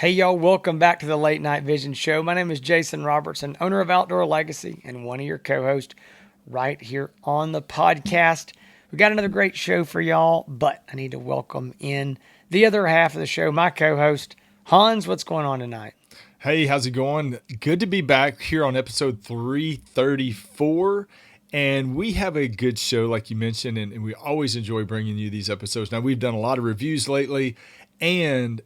Hey y'all, welcome back to the Late Night Vision Show. My name is Jason Robertson, owner of Outdoor Legacy and one of your co-hosts right here on the podcast. We got another great show for y'all, but I need to welcome in the other half of the show, my co-host, Hans. What's going on tonight? Hey, how's it going? Good to be back here on episode 334. And we have a good show, like you mentioned, and we always enjoy bringing you these episodes. Now, we've done a lot of reviews lately, and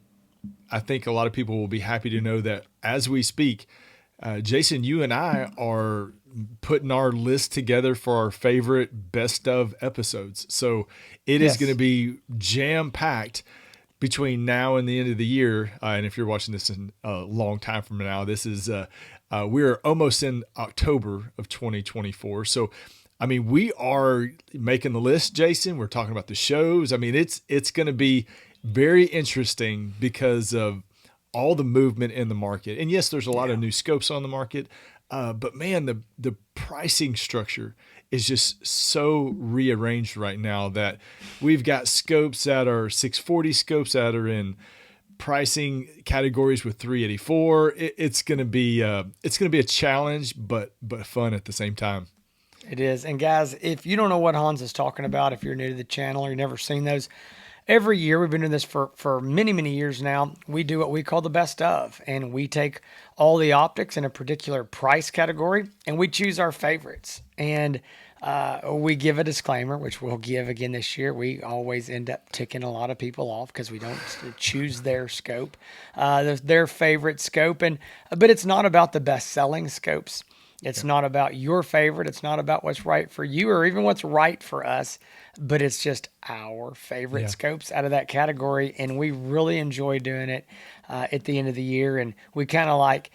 I think a lot of people will be happy to know that as we speak, Jason, you and I are putting our list together for our favorite best of episodes. So it is going to be jam packed between now and the end of the year. And if you're watching this in a long time from now, this is we're almost in October of 2024. So I mean, we are making the list, Jason. We're talking about the shows. I mean, it's going to be very interesting because of all the movement in the market. And yes, there's a lot of new scopes on the market, but man, the pricing structure is just so rearranged right now that we've got scopes that are 640 scopes that are in pricing categories with 384. It's going to be a challenge, but fun at the same time. It is. And guys, if you don't know what Hans is talking about, if you're new to the channel or you've never seen those, every year, we've been doing this for many, many years now, we do what we call the best of, and we take all the optics in a particular price category, and we choose our favorites. And we give a disclaimer, which we'll give again this year. We always end up ticking a lot of people off because we don't choose their scope, their favorite scope. But it's not about the best-selling scopes. It's not about your favorite. It's not about what's right for you or even what's right for us, but it's just our favorite scopes out of that category. And we really enjoy doing it at the end of the year. And we kind of like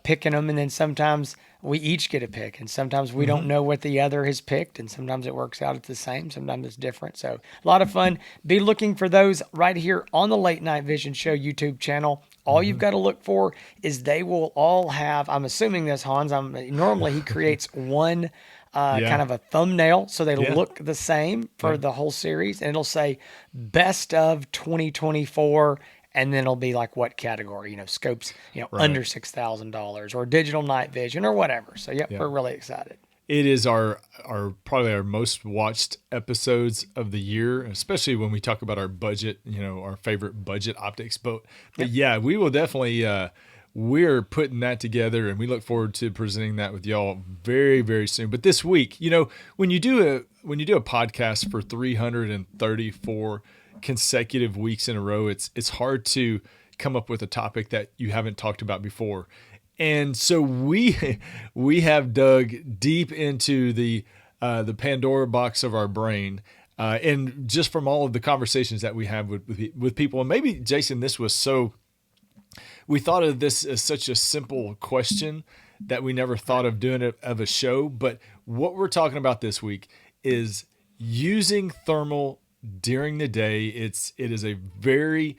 picking them. And then sometimes we each get a pick. And sometimes we don't know what the other has picked. And sometimes it works out. It's the same. Sometimes it's different. So a lot of fun. Be looking for those right here on the Late Night Vision Show YouTube channel. All you've got to look for is they will all have, I'm assuming this, Hans, normally he creates one kind of a thumbnail so they look the same for the whole series. And it'll say best of 2024. And then it'll be like what category, scopes, under $6,000 or digital night vision or whatever. So, we're really excited. It is our probably our most watched episodes of the year, especially when we talk about our budget, our favorite budget optics. But yeah, we will definitely we're putting that together, and we look forward to presenting that with y'all very, very soon. But this week, when you do a podcast for 334 consecutive weeks in a row, it's hard to come up with a topic that you haven't talked about before. And so we have dug deep into the Pandora box of our brain, and just from all of the conversations that we have with people, and maybe Jason, we thought of this as such a simple question that we never thought of doing it of a show. But what we're talking about this week is using thermal during the day. It is a very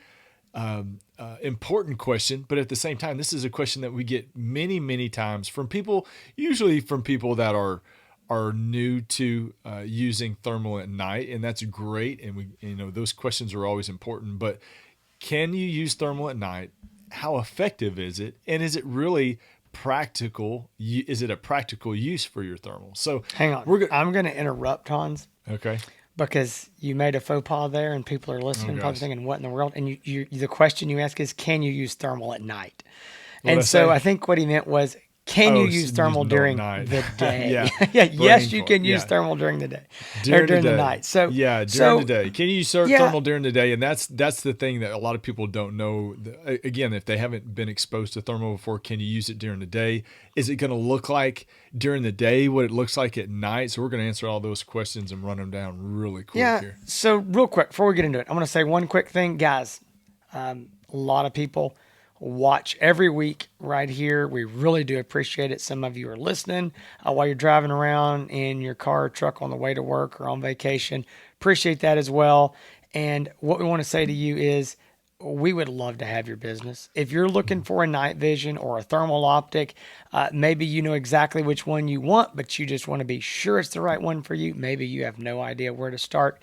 important question, but at the same time, this is a question that we get many, many times from people, usually from people that are new to using thermal at night, and that's great. And those questions are always important. But can you use thermal at night? How effective is it? And is it really practical? Is it a practical use for your thermal? So hang on, I'm going to interrupt, Hans. Okay. Because you made a faux pas there, and people are listening, probably thinking, "What in the world?" And the question you ask is, "Can you use thermal at night?" And so I think what he meant was, "Can you use thermal during the day?" Yes, you can use thermal during the day during the night. So during the day, can you use thermal during the day? And that's the thing that a lot of people don't know. Again, if they haven't been exposed to thermal before, can you use it during the day? Is it going to look like during the day what it looks like at night? So we're going to answer all those questions and run them down really quick here. So real quick before we get into it, I'm going to say one quick thing, guys. A lot of people watch every week right here. We really do appreciate it. Some of you are listening while you're driving around in your car or truck on the way to work or on vacation. Appreciate that as well. And what we want to say to you is we would love to have your business. If you're looking for a night vision or a thermal optic, maybe you know exactly which one you want, but you just want to be sure it's the right one for you. Maybe you have no idea where to start.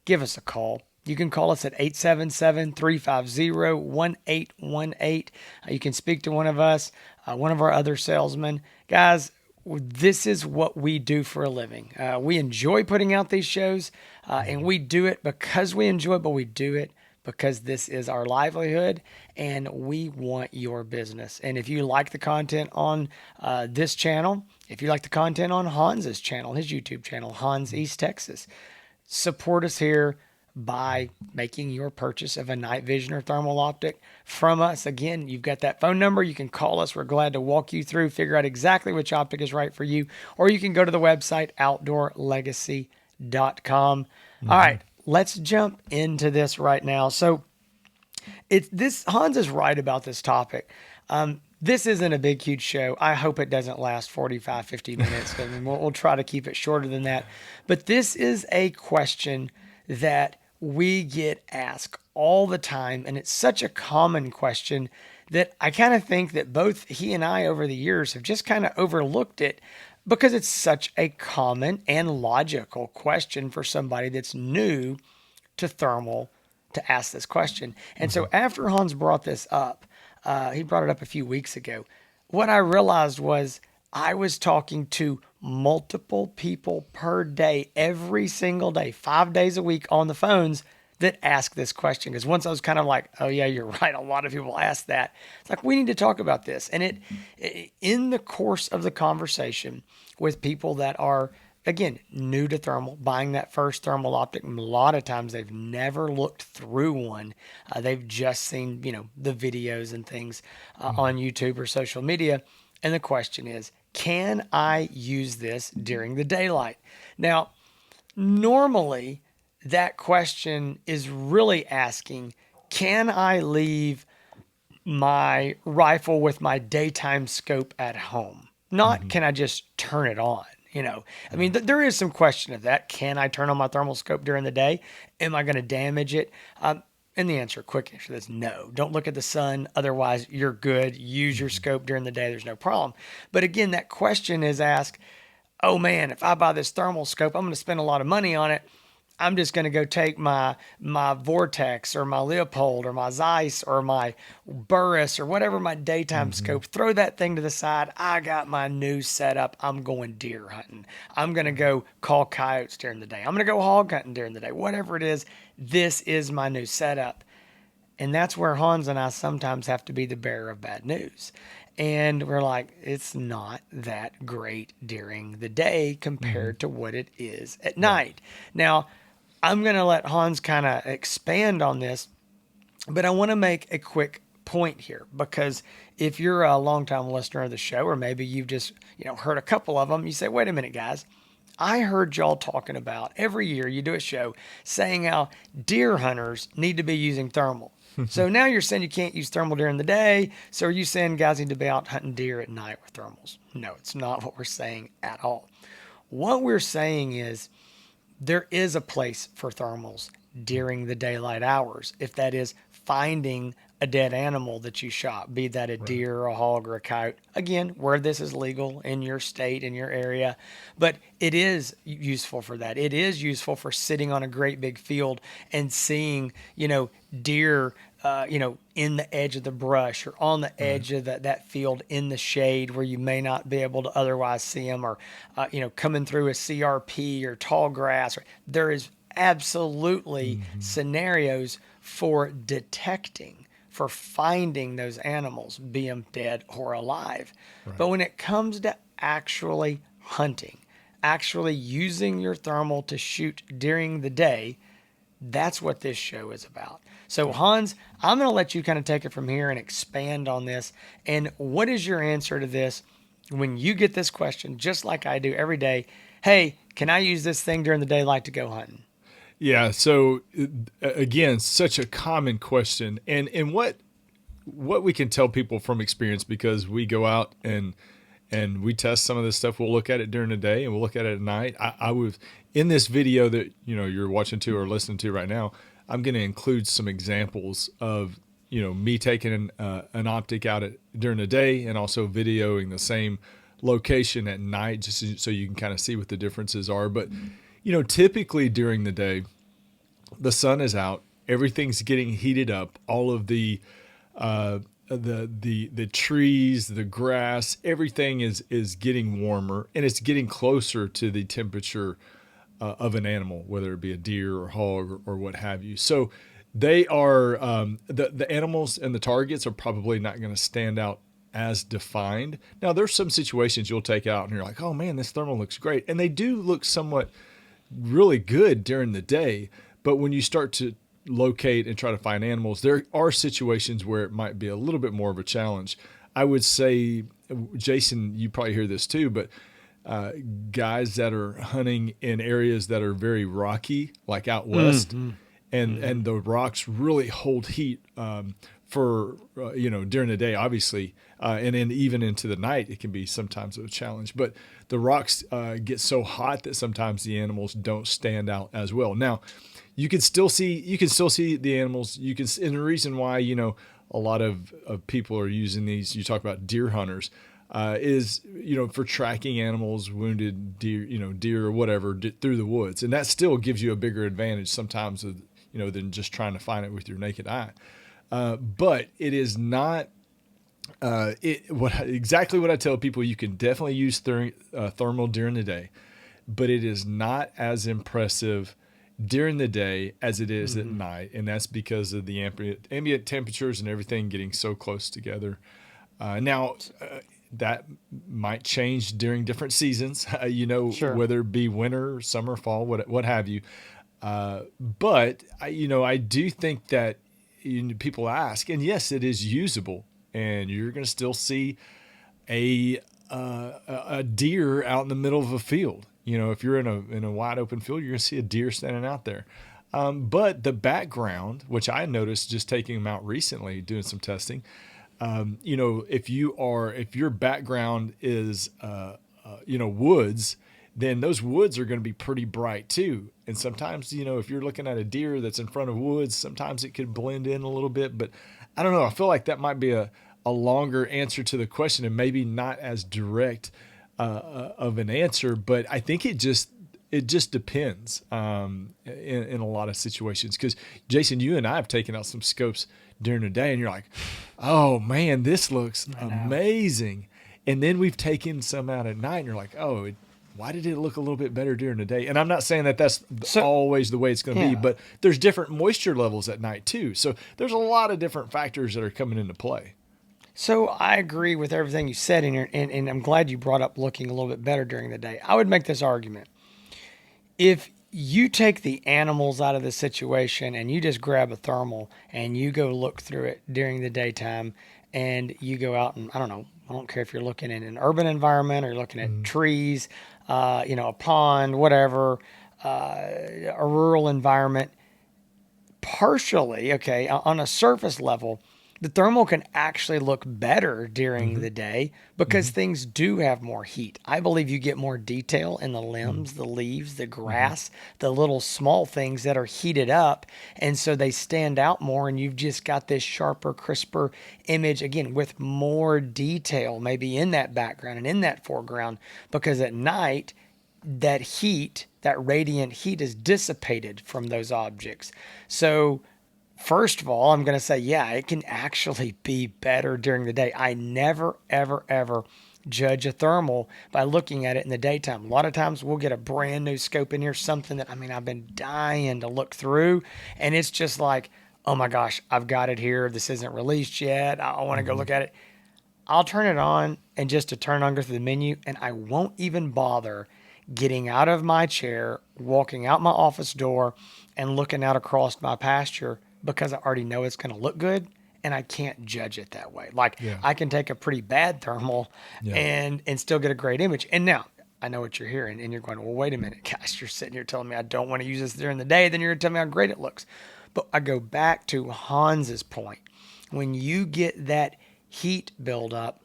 Give us a call. You can call us at 877-350-1818. You can speak to one of us, one of our other salesmen. Guys, this is what we do for a living. We enjoy putting out these shows, and we do it because we enjoy it, but we do it because this is our livelihood and we want your business. And if you like the content on this channel, if you like the content on Hans's channel, his YouTube channel, Hans East Texas, support us here by making your purchase of a night vision or thermal optic from us. Again, you've got that phone number. You can call us. We're glad to walk you through, figure out exactly which optic is right for you, or you can go to the website outdoorlegacy.com. All right, let's jump into this right now. So Hans is right about this topic. This isn't a big, huge show. I hope it doesn't last 45, 50 minutes. I mean, we'll try to keep it shorter than that. But this is a question that we get asked all the time. And it's such a common question that I kind of think that both he and I over the years have just kind of overlooked it because it's such a common and logical question for somebody that's new to thermal to ask this question. And so after Hans brought this up, he brought it up a few weeks ago. What I realized was I was talking to multiple people per day, every single day, 5 days a week on the phones that ask this question. Because once I was kind of like, oh yeah, you're right. A lot of people ask that. It's like, we need to talk about this. And in the course of the conversation with people that are, again, new to thermal, buying that first thermal optic, a lot of times they've never looked through one. They've just seen, the videos and things on YouTube or social media. And the question is, can I use this during the daylight? Now, normally that question is really asking, can I leave my rifle with my daytime scope at home? Not can I just turn it on? I mean, there is some question of that. Can I turn on my thermal scope during the day? Am I going to damage it? And the quick answer is no. Don't look at the sun. Otherwise, you're good. Use your scope during the day. There's no problem. But again, that question is asked, oh man, if I buy this thermal scope, I'm going to spend a lot of money on it. I'm just going to go take my Vortex or my Leopold or my Zeiss or my Burris or whatever my daytime scope, throw that thing to the side. I got my new setup. I'm going deer hunting. I'm going to go call coyotes during the day. I'm going to go hog hunting during the day. Whatever it is, this is my new setup. And that's where Hans and I sometimes have to be the bearer of bad news. And we're like, it's not that great during the day compared to what it is at night. Now, I'm going to let Hans kind of expand on this, but I want to make a quick point here because if you're a longtime listener of the show, or maybe you've just heard a couple of them, you say, wait a minute, guys. I heard y'all talking about every year you do a show saying how deer hunters need to be using thermal. So now you're saying you can't use thermal during the day. So are you saying guys need to be out hunting deer at night with thermals? No, it's not what we're saying at all. What we're saying is there is a place for thermals during the daylight hours. If that is finding a dead animal that you shot, be that a deer or a hog or a coyote, again, where this is legal in your state, in your area, but it is useful for that. It is useful for sitting on a great big field and seeing, deer, in the edge of the brush or on the edge of that field in the shade where you may not be able to otherwise see them, or, coming through a CRP or tall grass. There is absolutely scenarios for detecting, for finding those animals, be them dead or alive. Right. But when it comes to actually hunting, actually using your thermal to shoot during the day, that's what this show is about. So Hans, I'm going to let you kind of take it from here and expand on this. And what is your answer to this when you get this question, just like I do every day? Hey, can I use this thing during the daylight to go hunting? Yeah. So again, such a common question, and what we can tell people from experience, because we go out and we test some of this stuff. We'll look at it during the day and we'll look at it at night. I was in this video that you're watching to or listening to right now. I'm going to include some examples of me taking an optic out during the day and also videoing the same location at night, just so you can kind of see what the differences are. But typically during the day, the sun is out, everything's getting heated up, all of the trees, the grass, everything is getting warmer, and it's getting closer to the temperature of an animal, whether it be a deer or hog or what have you. So they are the animals and the targets are probably not going to stand out as defined. Now there's some situations you'll take out and you're like, oh man, this thermal looks great, and they do look somewhat really good during the day. But when you start to locate and try to find animals, there are situations where it might be a little bit more of a challenge. I would say, Jason, you probably hear this too, but guys that are hunting in areas that are very rocky, like out west, and the rocks really hold heat for during the day, obviously, and then even into the night, it can be sometimes a challenge. But the rocks get so hot that sometimes the animals don't stand out as well. Now, you can still see the animals. And the reason why a lot of people are using these. You talk about deer hunters. Is for tracking animals, wounded deer, deer or whatever through the woods, and that still gives you a bigger advantage sometimes, than just trying to find it with your naked eye. But it is not exactly what I tell people. You can definitely use thermal during the day, but it is not as impressive during the day as it is at night, and that's because of the ambient temperatures and everything getting so close together. Now, that might change during different seasons, Sure. whether it be winter, summer, fall, what have you. But I do think that people ask, and yes, it is usable, and you're going to still see a a deer out in the middle of a field. If you're in a wide open field, you're going to see a deer standing out there. But the background, which I noticed just taking them out recently, doing some testing, if your background is woods, then those woods are going to be pretty bright too. And sometimes if you're looking at a deer that's in front of woods, sometimes it could blend in a little bit. But I don't know. I feel like that might be a longer answer to the question and maybe not as direct of an answer. But I think it just depends in a lot of situations. Because Jason, you and I have taken out some scopes during the day, and you're like, "Oh man, this looks amazing." And then we've taken some out at night, and you're like, "Oh, why did it look a little bit better during the day?" And I'm not saying that that's So always the way it's going to be, yeah. but there's different moisture levels at night too. So there's a lot of different factors that are coming into play. So I agree with everything you said, and I'm glad you brought up looking a little bit better during the day. I would make this argument. If you take the animals out of the situation and you just grab a thermal and you go look through it during the daytime and you go out and I don't know, I don't care if you're looking in an urban environment or you're looking at trees, a pond, whatever, a rural environment, partially, okay, on a surface level, the thermal can actually look better during Mm-hmm. the day because Mm-hmm. things do have more heat. I believe you get more detail in the Mm-hmm. limbs, the leaves, the Mm-hmm. grass, the little small things that are heated up. And so they stand out more, and you've just got this sharper, crisper image again with more detail, maybe in that background and in that foreground. Because at night, that heat, that radiant heat is dissipated from those objects. So, first of all, I'm going to say, yeah, it can actually be better during the day. I never, ever, ever judge a thermal by looking at it in the daytime. A lot of times we'll get a brand new scope in here, something that, I mean, I've been dying to look through, and it's just like, oh my gosh, I've got it here. This isn't released yet. I want to go Mm-hmm. look at it. I'll turn it on and just to turn on, go through the menu, and I won't even bother getting out of my chair, walking out my office door, and looking out across my pasture because I already know it's going to look good and I can't judge it that way. Like Yeah. I can take a pretty bad thermal Yeah. and still get a great image. And now I know what you're hearing, and you're going, well, wait a minute, guys, you're sitting here telling me I don't want to use this during the day, then you're going to tell me how great it looks. But I go back to Hans's point. When you get that heat buildup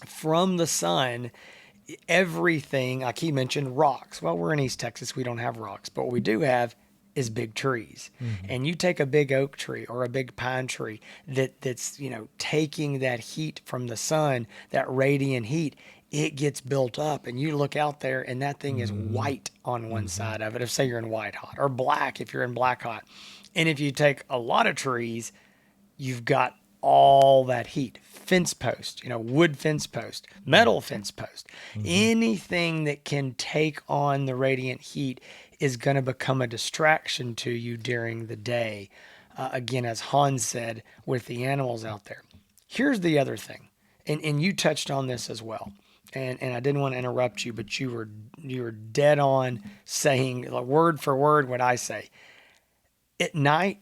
from the sun, everything, like he mentioned, rocks. Well, we're in East Texas. We don't have rocks. But what we do have is big trees. Mm-hmm. And you take a big oak tree or a big pine tree that's, taking that heat from the sun, that radiant heat, it gets built up and you look out there and that thing is Mm-hmm. white on one Mm-hmm. side of it. If say you're in white hot, or black if you're in black hot. And if you take a lot of trees, you've got all that heat. Fence post, wood fence post, metal fence post, Mm-hmm. anything that can take on the radiant heat is going to become a distraction to you during the day. Again, as Hans said, with the animals out there. Here's the other thing, and you touched on this as well. And I didn't want to interrupt you, but you were dead on saying word for word what I say. At night,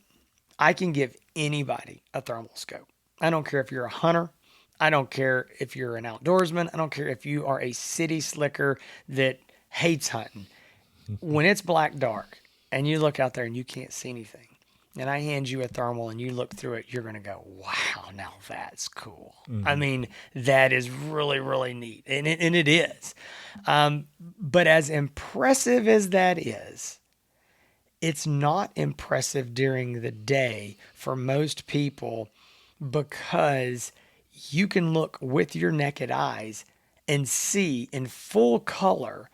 I can give anybody a thermal scope. I don't care if you're a hunter. I don't care if you're an outdoorsman. I don't care if you are a city slicker that hates hunting. When it's black dark and you look out there and you can't see anything, and I hand you a thermal and you look through it, you're going to go, wow, now that's cool. I Mm-hmm. mean, that is really, really neat. And it is. But as impressive as that is, it's not impressive during the day for most people because you can look with your naked eyes and see in full color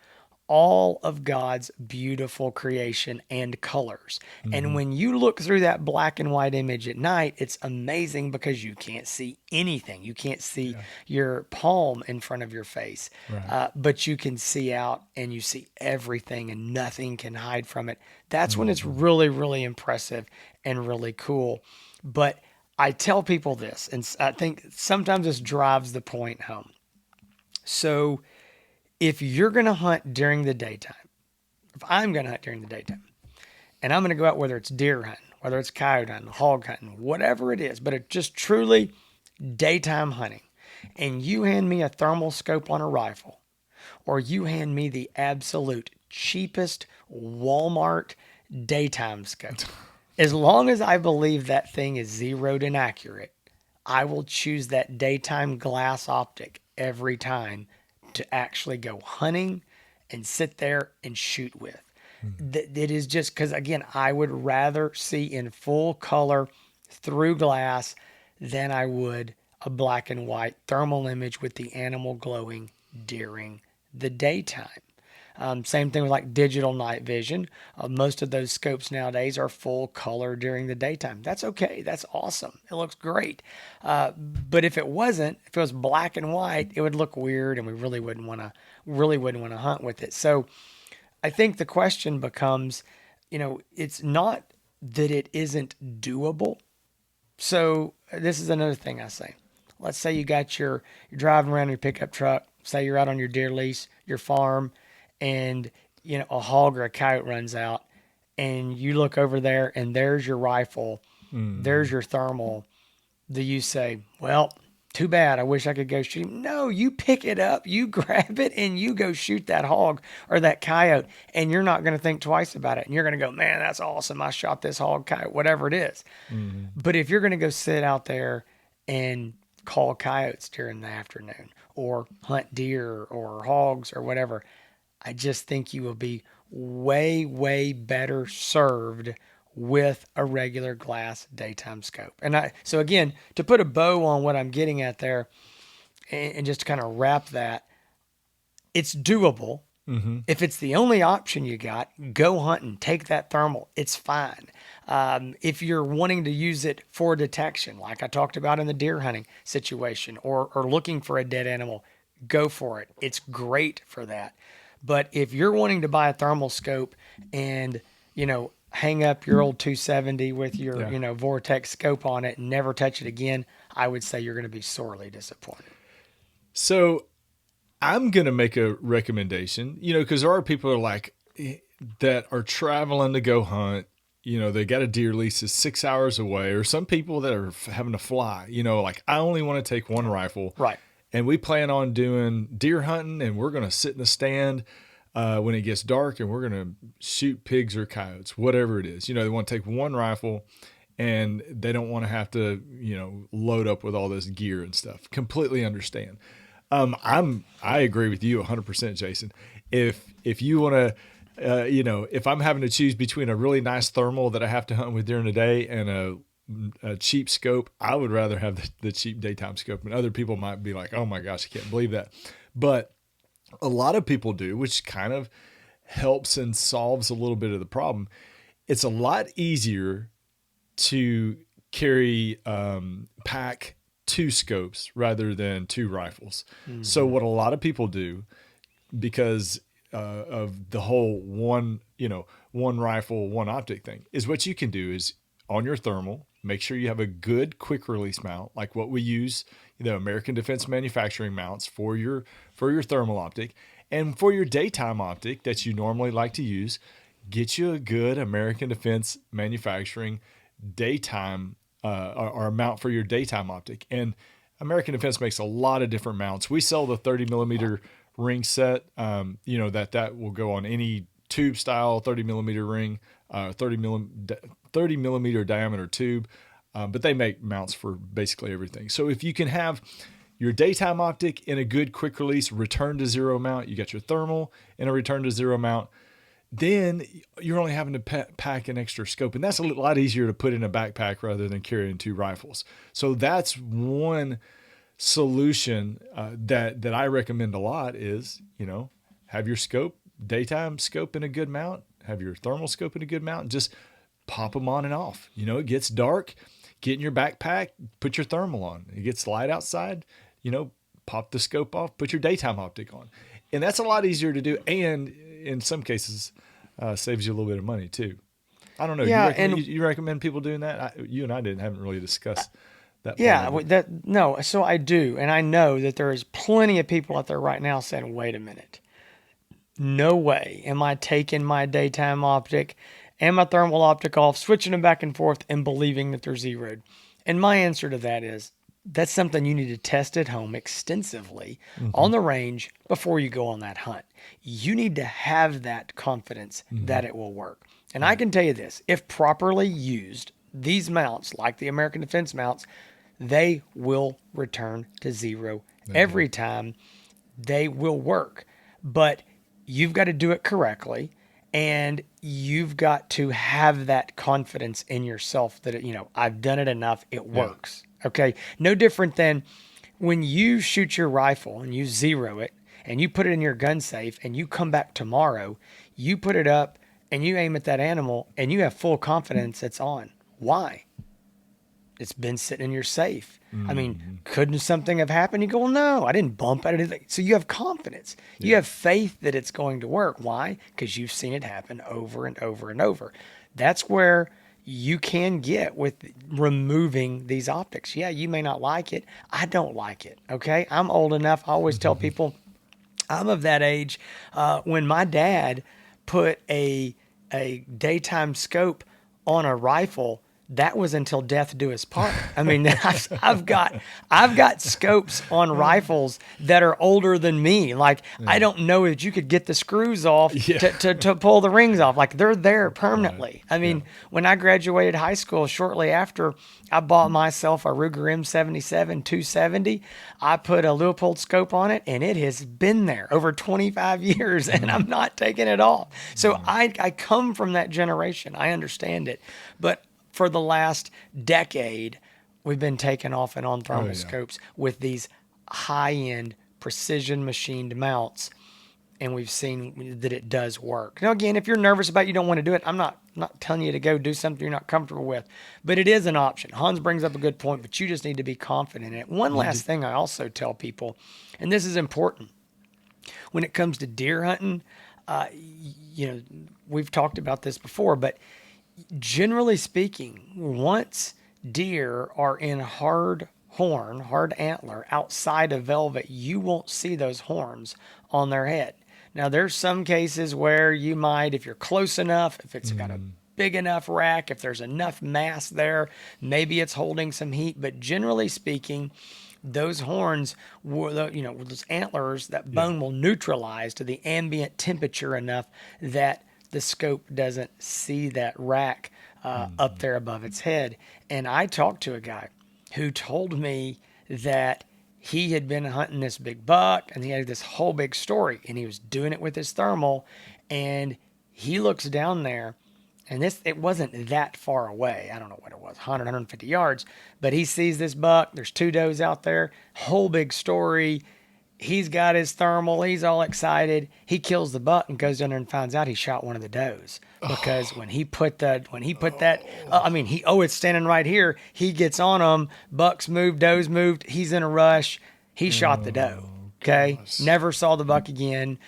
all of God's beautiful creation and colors. And Mm-hmm. when you look through that black and white image at night, it's amazing because you can't see anything. You can't see Yeah. your palm in front of your face, Right. but you can see out and you see everything and nothing can hide from it. That's when it's Mm-hmm. really, really impressive and really cool. But I tell people this, and I think sometimes this drives the point home. So, if you're going to hunt during the daytime, if I'm going to hunt during the daytime, and I'm going to go out, whether it's deer hunting, whether it's coyote hunting, hog hunting, whatever it is, but it's just truly daytime hunting, and you hand me a thermal scope on a rifle, or you hand me the absolute cheapest Walmart daytime scope, as long as I believe that thing is zeroed and accurate, I will choose that daytime glass optic every time to actually go hunting and sit there and shoot with. It is just because, again, I would rather see in full color through glass than I would a black and white thermal image with the animal glowing during the daytime. Same thing with like digital night vision. Most of those scopes nowadays are full color during the daytime. That's okay. That's awesome. It looks great. But if it wasn't, if it was black and white, it would look weird, and we really wouldn't want to hunt with it. So I think the question becomes, it's not that it isn't doable. So this is another thing I say. Let's say you're driving around in your pickup truck. Say you're out on your deer lease, your farm, and a hog or a coyote runs out, and you look over there, and there's your rifle, Mm-hmm. there's your thermal. Do you say, well, too bad. I wish I could go shoot him. No, you pick it up, you grab it, and you go shoot that hog or that coyote, and you're not going to think twice about it. And you're going to go, man, that's awesome. I shot this hog, coyote, whatever it is. Mm-hmm. But if you're going to go sit out there and call coyotes during the afternoon or hunt deer or hogs or whatever, I just think you will be way, way better served with a regular glass daytime scope. So again, to put a bow on what I'm getting at there, and just to kind of wrap that, it's doable. Mm-hmm. If it's the only option you got, go hunting, take that thermal. It's fine. If you're wanting to use it for detection, like I talked about in the deer hunting situation, or looking for a dead animal, go for it. It's great for that. But if you're wanting to buy a thermal scope and, hang up your old 270 with your, Yeah. Vortex scope on it and never touch it again, I would say you're going to be sorely disappointed. So I'm gonna make a recommendation. Because there are people that are traveling to go hunt. They got a deer lease that's 6 hours away, or some people that are having to fly. Like I only want to take one rifle, Right. and we plan on doing deer hunting, and we're gonna sit in the stand when it gets dark, and we're gonna shoot pigs or coyotes, whatever it is. They want to take one rifle, and they don't want to have to load up with all this gear and stuff. Completely understand. I agree with you 100%, Jason. If you want to if I'm having to choose between a really nice thermal that I have to hunt with during the day and a cheap scope, I would rather have the cheap daytime scope. And other people might be like, oh my gosh, I can't believe that. But a lot of people do, which kind of helps and solves a little bit of the problem. It's a lot easier to carry pack two scopes rather than two rifles. So what a lot of people do, because of the whole one rifle, one optic thing, is what you can do is on your thermal, make sure you have a good quick release mount, like what we use, American Defense Manufacturing mounts for your thermal optic, and for your daytime optic that you normally like to use, get you a good American Defense Manufacturing daytime or a mount for your daytime optic. And American Defense makes a lot of different mounts. We sell the 30 millimeter ring set, that will go on any tube style 30 millimeter ring, 30 millimeter diameter tube. But they make mounts for basically everything. So if you can have your daytime optic in a good quick release return to zero mount, you got your thermal in a return to zero mount, then you're only having to pack an extra scope. And that's a lot easier to put in a backpack rather than carrying two rifles. So that's one solution that I recommend a lot is, have your scope, daytime scope in a good mount, have your thermal scope in a good mount, and just pop them on and off. It gets dark, get in your backpack, put your thermal on. It gets light outside, pop the scope off, put your daytime optic on. And that's a lot easier to do. And in some cases, saves you a little bit of money too. I don't know. Yeah, You recommend people doing that? You and I haven't really discussed that. No. So I do, and I know that there is plenty of people out there right now saying, "Wait a minute, no way am I taking my daytime optic and my thermal optic off, switching them back and forth, and believing that they're zeroed." And my answer to that is, that's something you need to test at home extensively on the range before you go on that hunt. You need to have that confidence that it will work. And I can tell you this, if properly used, these mounts, like the American Defense mounts, they will return to zero every time. They will work. But you've got to do it correctly. And you've got to have that confidence in yourself that, I've done it enough. It works. Okay. No different than when you shoot your rifle and you zero it and you put it in your gun safe and you come back tomorrow, you put it up and you aim at that animal and you have full confidence it's on. Why? It's been sitting in your safe. I mean, couldn't something have happened? You go, well, no, I didn't bump at anything. So you have confidence. You have faith that it's going to work. Why? Because you've seen it happen over and over and over. That's where you can get with removing these optics. Yeah, you may not like it. I don't like it. Okay. I'm old enough. I always tell people I'm of that age. When my dad put a daytime scope on a rifle, that was until death do us part. I mean, I've got scopes on rifles that are older than me. Like, I don't know if you could get the screws off to pull the rings off. Like, they're there permanently. I mean, when I graduated high school, shortly after, I bought myself a Ruger M77 270. I put a Leupold scope on it, and it has been there over 25 years, and I'm not taking it off. So I come from that generation. I understand it. But for the last decade, we've been taking off and on thermal scopes with these high-end precision machined mounts, and we've seen that it does work. Now, again, if you're nervous about it, you don't want to do it, I'm not telling you to go do something you're not comfortable with, but it is an option. Hans brings up a good point, but you just need to be confident in it. One last thing I also tell people, and this is important, when it comes to deer hunting, we've talked about this before, but generally speaking, once deer are in hard antler outside of velvet, you won't see those horns on their head. Now, there's some cases where you might, if you're close enough, if it's got a big enough rack, if there's enough mass there, maybe it's holding some heat. But generally speaking, those horns, those antlers, that bone will neutralize to the ambient temperature enough that the scope doesn't see that rack up there above its head. And I talked to a guy who told me that he had been hunting this big buck and he had this whole big story and he was doing it with his thermal, and he looks down there, and it wasn't that far away. I don't know what it was, 100, 150 yards, but he sees this buck. There's two does out there, whole big story. He's got his thermal. He's all excited. He kills the buck and goes down there and finds out he shot one of the does because when he put that, it's standing right here. He gets on him. Bucks moved, does moved. He's in a rush. He shot the doe. Okay. Gosh. Never saw the buck again.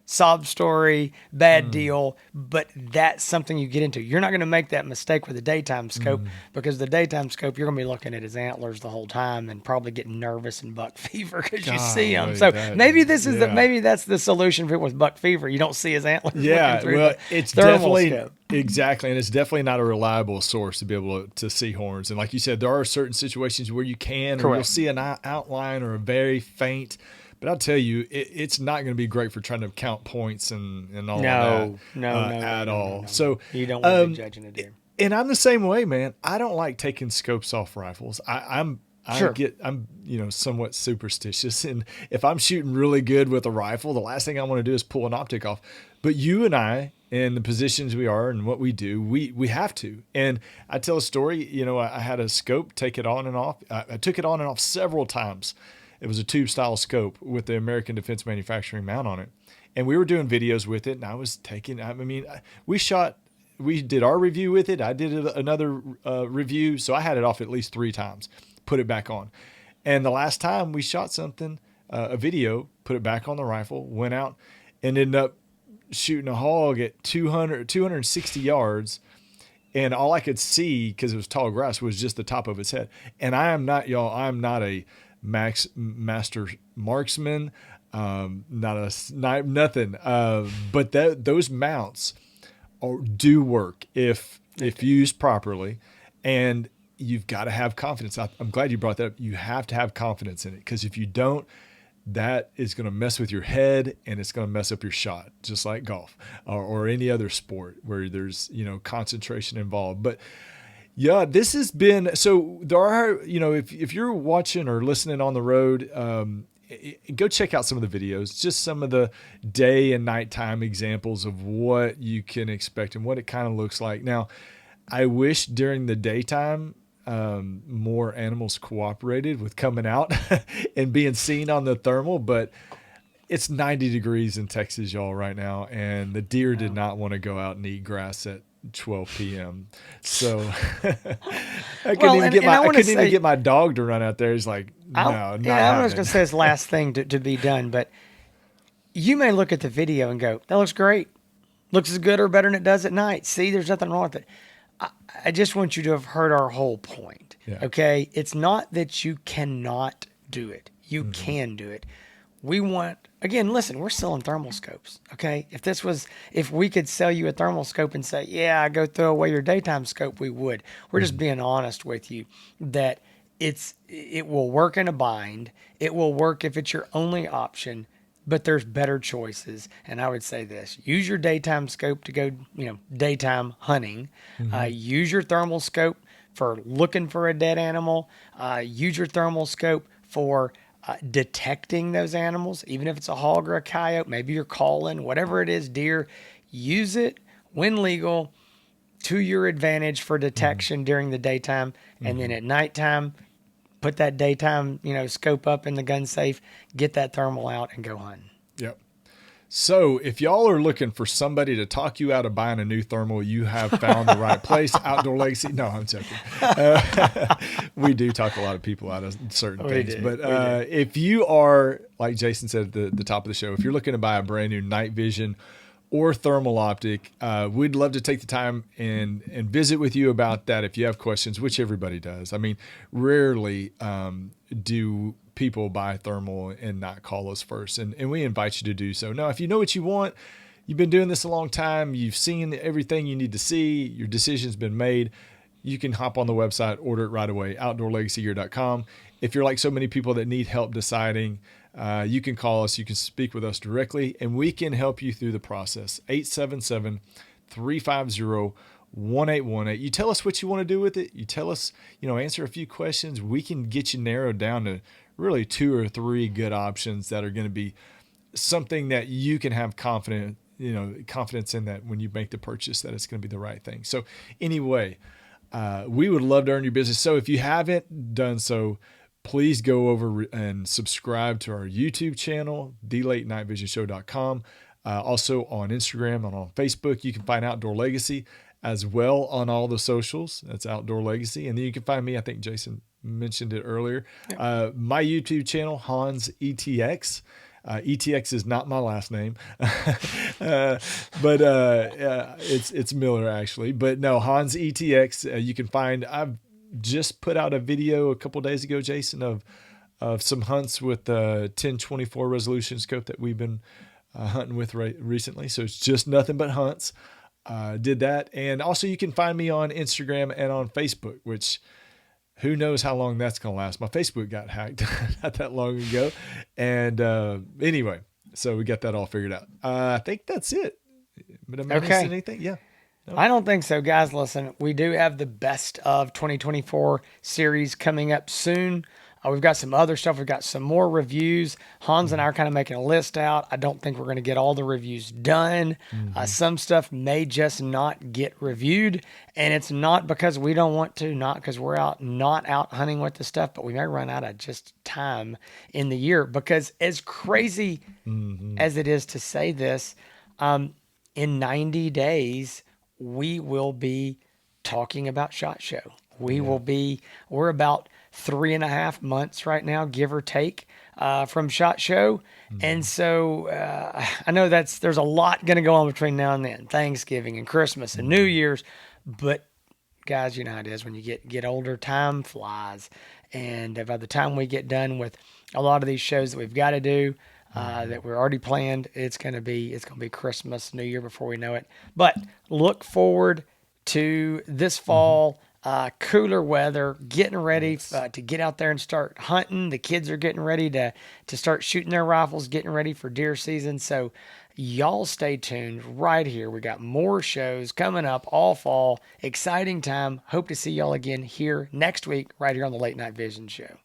Sob story, bad deal. But that's something you get into. You're not going to make that mistake with a daytime scope because the daytime scope, you're going to be looking at his antlers the whole time and probably getting nervous and buck fever because you see him. So maybe maybe that's the solution for it with buck fever. You don't see his antlers. Yeah. Well, it's thermal definitely scope. exactly. And it's definitely not a reliable source to be able to see horns. And like you said, there are certain situations where you can, or you'll see an outline or a very faint. But I'll tell you, it's not going to be great for trying to count points and all of that at all. No. So You don't want to be judging a deer. and I'm the same way, man. I don't like taking scopes off rifles. I'm somewhat superstitious, and if I'm shooting really good with a rifle, the last thing I want to do is pull an optic off. But you and I, in the positions we are and what we do, we have to. And I tell a story. I had a scope, take it on and off. I took it on and off several times. It was a tube style scope with the American Defense Manufacturing mount on it. And we were doing videos with it, and I was taking, we did our review with it. I did another review. So I had it off at least 3 times, put it back on. And the last time we shot something, a video, put it back on the rifle, went out and ended up shooting a hog at 260 yards. And all I could see, because it was tall grass, was just the top of its head. And I'm not a master marksman, not a snipe, nothing. But those mounts do work if used properly, and you've got to have confidence. I'm glad you brought that up. You have to have confidence in it, because if you don't, that is going to mess with your head and it's going to mess up your shot, just like golf or any other sport where there's concentration involved. But yeah, this has been, so there are, if you're watching or listening on the road, go check out some of the videos, just some of the day and nighttime examples of what you can expect and what it kind of looks like. Now, I wish during the daytime, more animals cooperated with coming out and being seen on the thermal, but it's 90 degrees in Texas, y'all, right now. And the deer did not want to go out and eat grass at 12 p.m. So I couldn't even get my dog to run out there. He's like, no, not happening. I was going to say this last thing to be done, but you may look at the video and go, that looks great. Looks as good or better than it does at night. See, there's nothing wrong with it. I just want you to have heard our whole point. Yeah. Okay. It's not that you cannot do it. You can do it. We want, again, listen, we're selling thermal scopes. Okay. If we could sell you a thermal scope and say, yeah, go throw away your daytime scope, we would. We're just being honest with you that it will work in a bind. It will work if it's your only option, but there's better choices. And I would say this: use your daytime scope to go, daytime hunting. Use your thermal scope for looking for a dead animal. Use your thermal scope for detecting those animals, even if it's a hog or a coyote. Maybe you're calling, whatever it is, deer. Use it when legal to your advantage for detection during the daytime. And then at nighttime, put that daytime, scope up in the gun safe, get that thermal out and go hunting. Yep. So if y'all are looking for somebody to talk you out of buying a new thermal, you have found the right place. Outdoor Legacy. No, I'm joking. We do talk a lot of people out of certain things. But if you are, like Jason said at the top of the show, if you're looking to buy a brand new night vision or thermal optic, we'd love to take the time and visit with you about that if you have questions, which everybody does. I mean, rarely do people buy thermal and not call us first, and we invite you to do so. Now, if you know what you want, you've been doing this a long time, you've seen everything you need to see, your decision's been made, you can hop on the website, order it right away, outdoorlegacygear.com. If you're like so many people that need help deciding, you can call us, you can speak with us directly, and we can help you through the process. 877-350-1818. You tell us what you want to do with it. You tell us, answer a few questions. We can get you narrowed down to really 2 or 3 good options that are going to be something that you can have confidence confidence in that when you make the purchase that it's going to be the right thing. So anyway, we would love to earn your business. So if you haven't done so, please go over and subscribe to our YouTube channel, thelatenightvision.show.com. Also on Instagram and on Facebook, you can find Outdoor Legacy as well on all the socials. That's Outdoor Legacy. And then you can find me, I think Jason mentioned it earlier, my YouTube channel, Hans ETX. ETX is not my last name, but it's Miller actually. But no, Hans ETX. You can find. I've just put out a video a couple days ago, Jason, of some hunts with the 1024 resolution scope that we've been hunting with recently. So it's just nothing but hunts. Did that, and also you can find me on Instagram and on Facebook, which who knows how long that's going to last. My Facebook got hacked not that long ago. And anyway, so we got that all figured out. I think that's it. But am I missing anything? Yeah. No. I don't think so, guys. Listen, we do have the best of 2024 series coming up soon. We've got some other stuff. We've got some more reviews. Hans and I are kind of making a list out. I don't think we're going to get all the reviews done. Some stuff may just not get reviewed, and it's not because we don't want to, not because we're not out hunting with the stuff, but we may run out of just time in the year. Because as crazy as it is to say this, in 90 days, we will be talking about SHOT Show. We're about 3.5 months right now, give or take, from SHOT Show. And so I know there's a lot going to go on between now and then, Thanksgiving and Christmas and New Year's. But guys, you know how it is when you get older, time flies. And by the time we get done with a lot of these shows that we've got to do, that we're already planned, it's gonna be Christmas, New Year before we know it. But look forward to this fall. Cooler weather, getting ready to get out there and start hunting. The kids are getting ready to start shooting their rifles, getting ready for deer season. So y'all stay tuned right here. We got more shows coming up all fall. Exciting time. Hope to see y'all again here next week right here on the Late Night Vision Show.